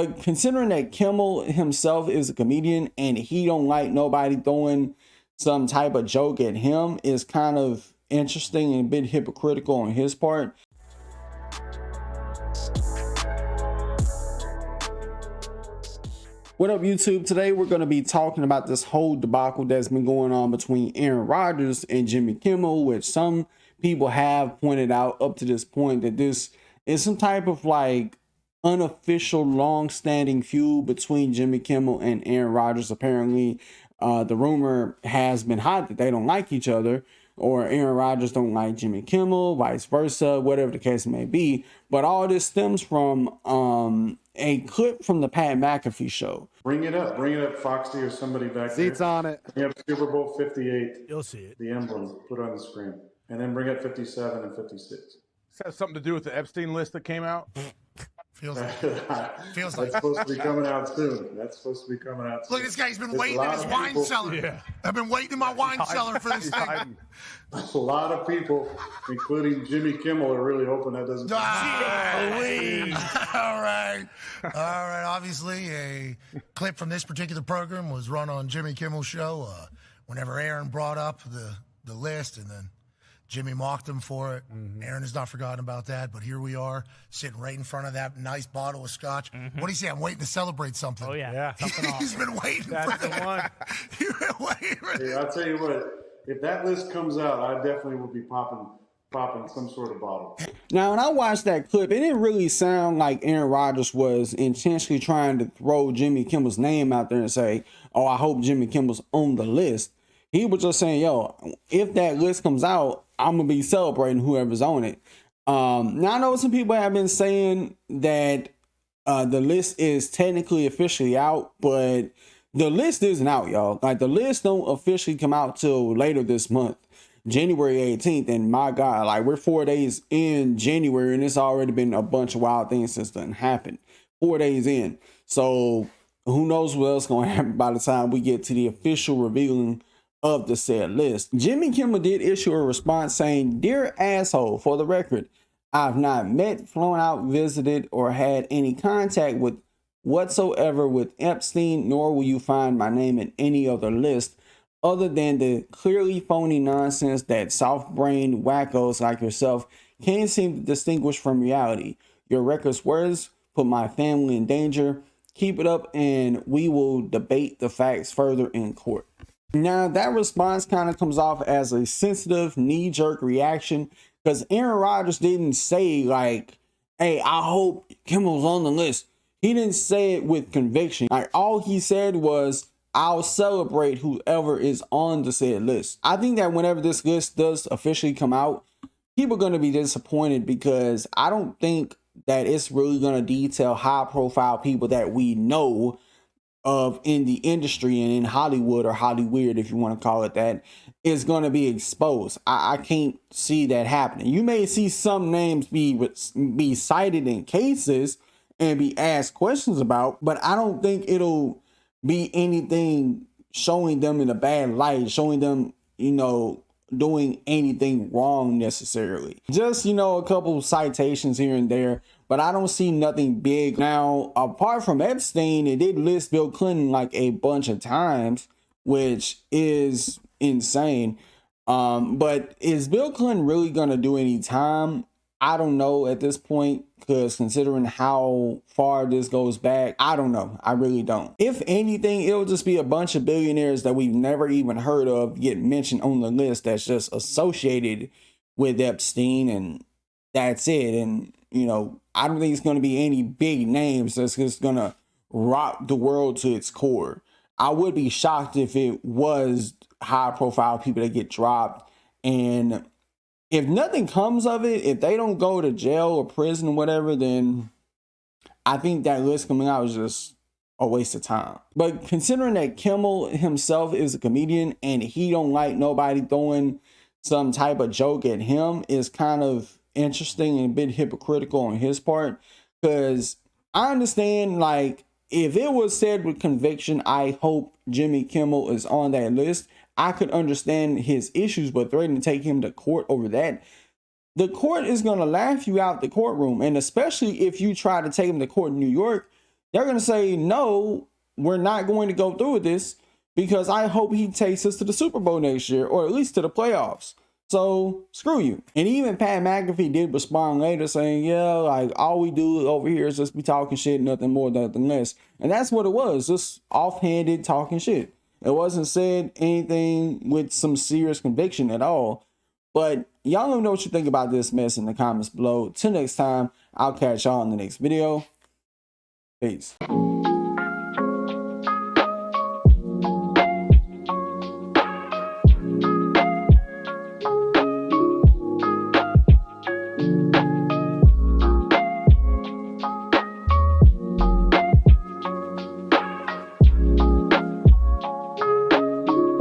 But considering that Kimmel himself is a comedian and he don't like nobody throwing some type of joke at him is kind of interesting and a bit hypocritical on his part. What up, YouTube? Today we're going to be talking about this whole debacle that's been going on between Aaron Rodgers and Jimmy Kimmel, which some people have pointed out up to this point that this is some type of like unofficial long-standing feud between Jimmy Kimmel and Aaron Rodgers. Apparently, the rumor has been hot that they don't like each other, or Aaron Rodgers don't like Jimmy Kimmel, vice versa, whatever the case may be. But all this stems from a clip from the Pat McAfee show. Bring it up, Foxy or somebody back Seats there. on it. Bring up Super Bowl 58. You'll see it. The emblem, put it on the screen. And then bring up 57 and 56. This has something to do with the Epstein list that came out? Feels like. That's supposed to be coming out soon. Look, this guy's been waiting in his wine cellar. Yeah. I've been waiting in my wine cellar for this thing. A lot of people, including Jimmy Kimmel, are really hoping that doesn't. All right. Obviously, a clip from this particular program was run on Jimmy Kimmel's show whenever Aaron brought up the list, and then Jimmy mocked him for it. Aaron has not forgotten about that, but here we are, sitting right in front of that nice bottle of scotch. What do you say? I'm waiting to celebrate something. Oh, yeah. Something He's been waiting That's for the one. You've been waiting for Hey, I'll tell you what, if that list comes out, I definitely will be popping some sort of bottle. Now, when I watched that clip, it didn't really sound like Aaron Rodgers was intentionally trying to throw Jimmy Kimmel's name out there and say, oh, I hope Jimmy Kimmel's on the list. He was just saying, yo, if that list comes out, I'm going to be celebrating whoever's on it. Now, I know some people have been saying that the list is technically officially out, but the list isn't out, y'all. Like, the list don't officially come out till later this month, January 18th. And my God, like, we're 4 days in January, and it's already been a bunch of wild things since then happened. 4 days in. So who knows what else going to happen by the time we get to the official revealing of the said list. Jimmy Kimmel did issue a response saying, "Dear asshole, for the record, I've not met, flown out, visited, or had any contact with whatsoever with Epstein, nor will you find my name in any other list other than the clearly phony nonsense that soft-brained wackos like yourself can't seem to distinguish from reality. Your reckless words put my family in danger. Keep it up and we will debate the facts further in court." Now, that response kind of comes off as a sensitive, knee-jerk reaction because Aaron Rodgers didn't say, like, hey, I hope Kimmel's on the list. He didn't say it with conviction. Like, all he said was, I'll celebrate whoever is on the said list. I think that whenever this list does officially come out, people are going to be disappointed because I don't think that it's really going to detail high-profile people that we know of in the industry and in Hollywood, or Hollyweird, if you want to call it that, is going to be exposed. I can't see that happening. You may see some names be cited in cases and be asked questions about, but I don't think it'll be anything showing them in a bad light, showing them, you know, doing anything wrong necessarily. Just, you know, a couple citations here and there, but I don't see nothing big. Now, apart from Epstein, it did list Bill Clinton like a bunch of times, which is insane. But is Bill Clinton really gonna do any time? I don't know at this point, because considering how far this goes back, I don't know. I really don't. If anything, it'll just be a bunch of billionaires that we've never even heard of get mentioned on the list that's just associated with Epstein, and that's it. And, you know, I don't think it's going to be any big names that's just going to rock the world to its core. I would be shocked if it was high profile people that get dropped, and if nothing comes of it, if they don't go to jail or prison or whatever, then I think that list coming out is just a waste of time. But considering that Kimmel himself is a comedian and he don't like nobody throwing some type of joke at him is kind of interesting and a bit hypocritical on his part. Because I understand, like, if it was said with conviction, I hope Jimmy Kimmel is on that list, I could understand his issues, but threatening to take him to court over that, the court is going to laugh you out the courtroom. And especially if you try to take him to court in New York, They're going to say, no, we're not going to go through with this because I hope he takes us to the Super Bowl next year or at least to the playoffs. So screw you. And even Pat McAfee did respond later saying, yeah, like all we do over here is just be talking shit, nothing more, nothing less. And that's what it was, just offhanded talking shit. It wasn't said anything with some serious conviction at all. But y'all let me know what you think about this mess in the comments below. Till next time, I'll catch y'all in the next video. Peace.